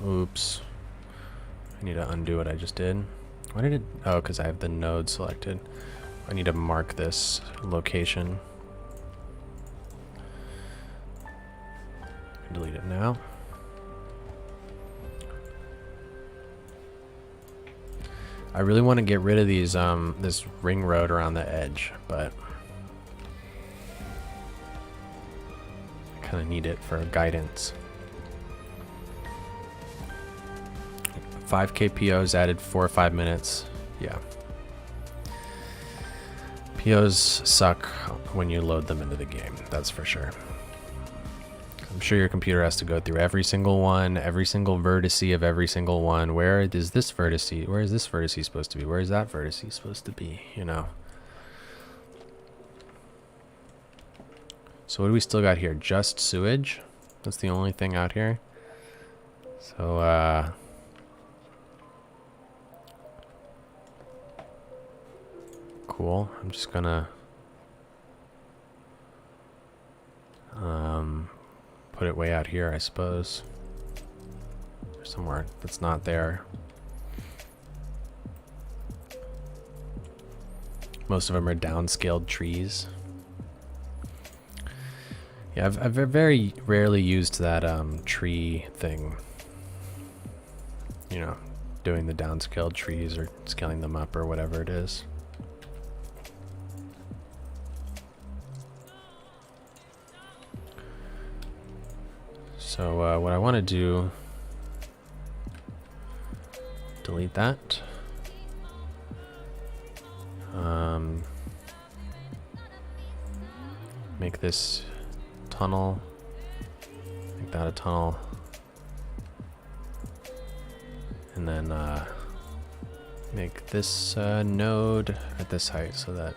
Oops. I need to undo what I just did. Why did it? Oh, because I have the node selected. I need to mark this location. Delete it now. I really want to get rid of these this ring road around the edge, but I kind of need it for guidance. 5 KPOs added 4 or 5 minutes. Yeah. POs suck when you load them into the game, that's for sure. I'm sure your computer has to go through every single one, every single vertice of every single one. Where is this vertice? Where is this vertice supposed to be? Where is that vertice supposed to be? You know. So what do we still got here? Just sewage? That's the only thing out here. So, cool. I'm just gonna put it way out here, I suppose. Somewhere that's not there. Most of them are downscaled trees. Yeah, I've very rarely used that tree thing. You know, doing the downscaled trees or scaling them up or whatever it is. So what I want to do, delete that. Make this tunnel, make that a tunnel, and then make this node at this height so that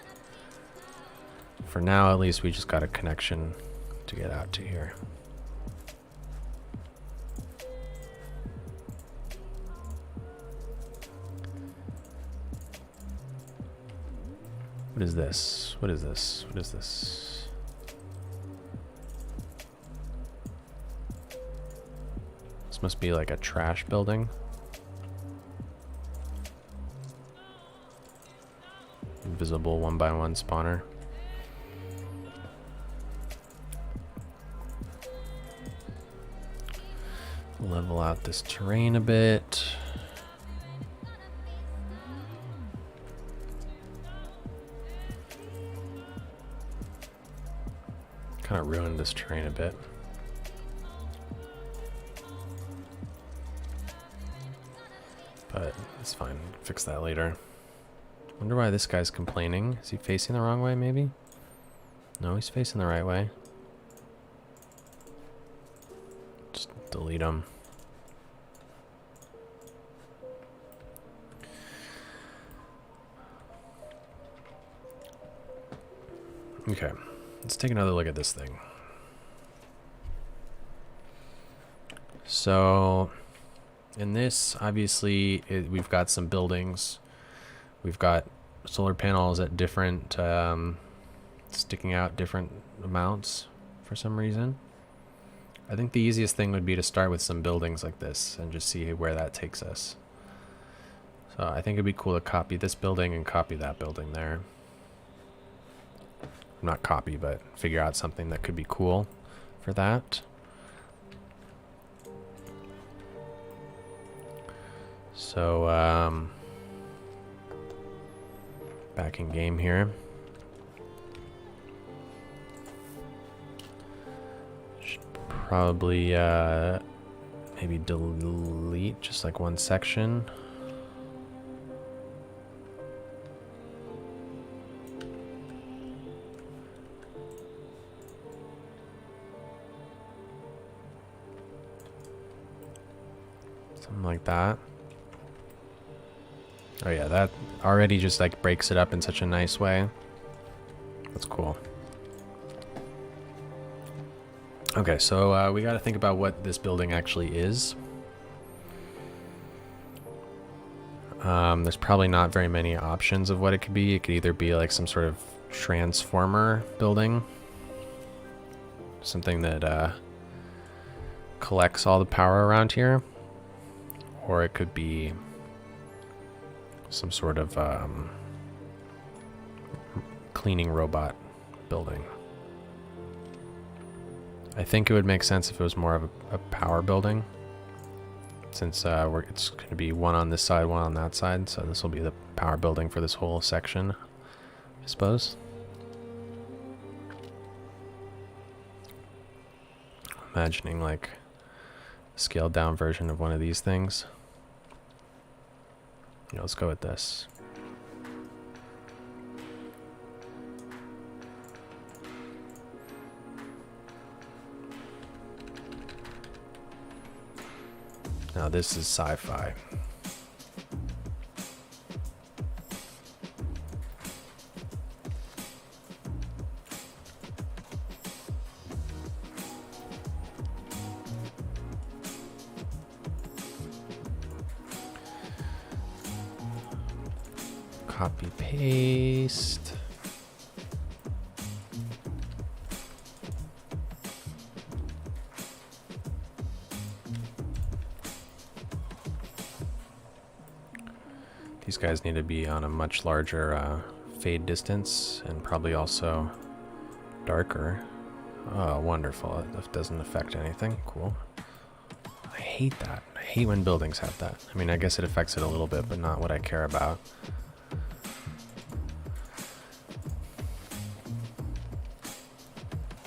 for now at least we just got a connection to get out to here. What is this? What is this? What is this? This must be like a trash building. Invisible 1x1 spawner. Level out this terrain a bit. Kind of ruined this terrain a bit. But it's fine. Fix that later. Wonder why this guy's complaining. Is he facing the wrong way, maybe? No, he's facing the right way. Just delete him. Okay. Let's take another look at this thing. So, in this, obviously, we've got some buildings. We've got solar panels at different, sticking out different amounts for some reason. I think the easiest thing would be to start with some buildings like this and just see where that takes us. So I think it'd be cool to copy this building and copy that building there. Not copy, but figure out something that could be cool for that. So, back in game here. Should probably, maybe delete just like one section. Something like that. Oh yeah, that already just like breaks it up in such a nice way. That's cool. Okay, so we got to think about what this building actually is. There's probably not very many options of what it could be. It could either be like some sort of transformer building, something that collects all the power around here, or it could be some sort of cleaning robot building. I think it would make sense if it was more of a power building, since it's going to be one on this side, one on that side, so this will be the power building for this whole section, I suppose. Imagining like a scaled down version of one of these things. Yeah, let's go with this. Now this is sci-fi. Copy paste. These guys need to be on a much larger fade distance and probably also darker. Oh, wonderful. That doesn't affect anything. Cool. I hate that. I hate when buildings have that. I mean, I guess it affects it a little bit, but not what I care about.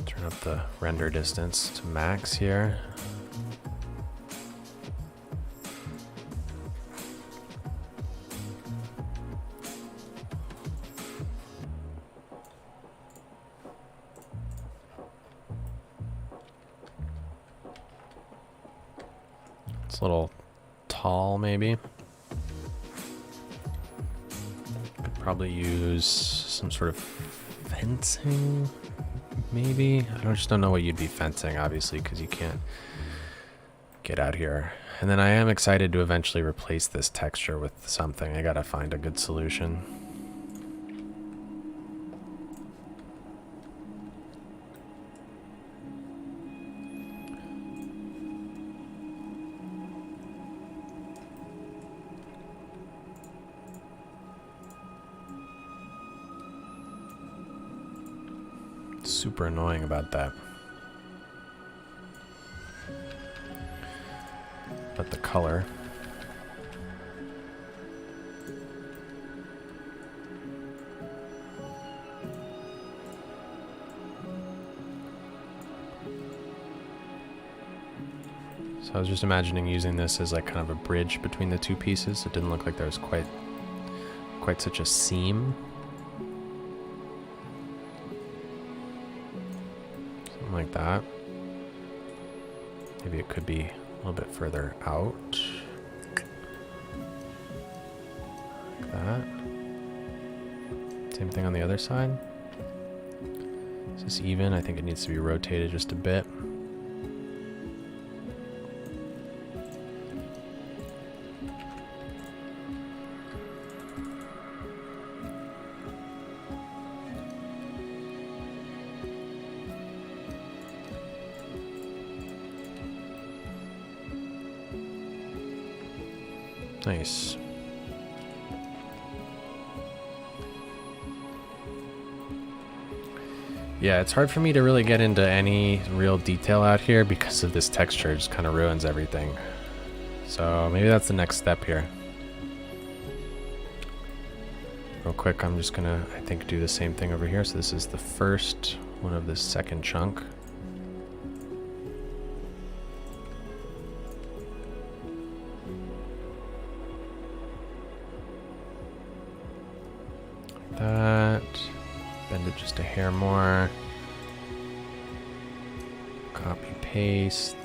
Turn up the render distance to max here. It's a little tall, maybe. Could probably use some sort of fencing, maybe. I just don't know what you'd be fencing, obviously, because you can't get out here. And then I am excited to eventually replace this texture with something. I gotta find a good solution. Super annoying about that. But the color. So I was just imagining using this as like kind of a bridge between the two pieces. It didn't look like there was quite such a seam. Like that. Maybe it could be a little bit further out. Like that. Same thing on the other side. Is this even? I think it needs to be rotated just a bit. Nice. Yeah, it's hard for me to really get into any real detail out here because of this texture. It just kind of ruins everything. So maybe that's the next step here. Real quick, I'm just gonna, I think, do the same thing over here. So this is the first one of this second chunk. That, bend it just a hair more, copy paste,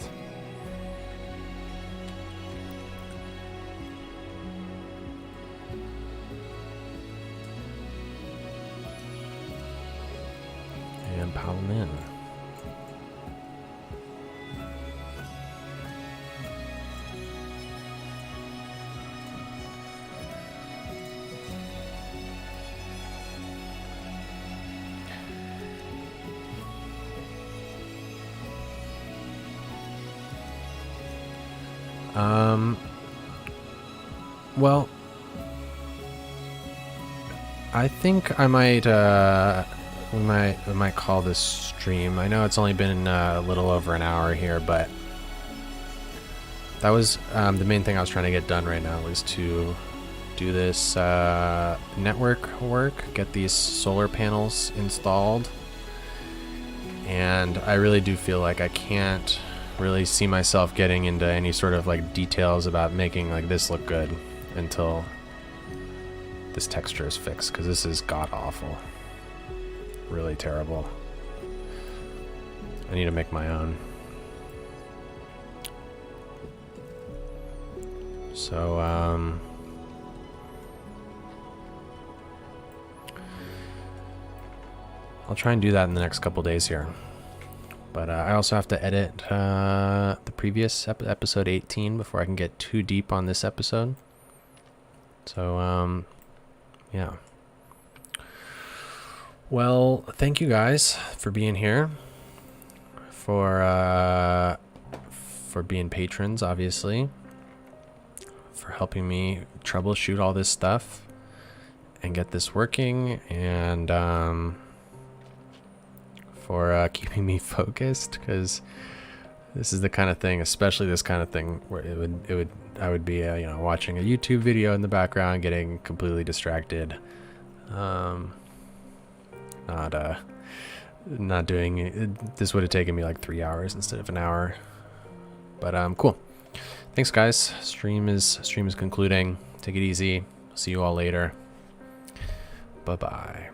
and pile them in. Well, I think I might, we might call this stream. I know it's only been a little over an hour here, but that was the main thing I was trying to get done right now, was to do this network work, get these solar panels installed, and I really do feel like I can't really see myself getting into any sort of like details about making like this look good until this texture is fixed, because this is god awful, really terrible. I need to make my own. So, I'll try and do that in the next couple days here. But I also have to edit the previous episode 18 before I can get too deep on this episode. So, yeah. Well, thank you guys for being here, for being patrons, obviously, for helping me troubleshoot all this stuff and get this working, and for keeping me focused, because this is the kind of thing, especially this kind of thing, where I would be you know, watching a YouTube video in the background, getting completely distracted, not doing it. This would have taken me like 3 hours instead of an hour. But cool. Thanks, guys. Stream is concluding. Take it easy. See you all later. Bye bye.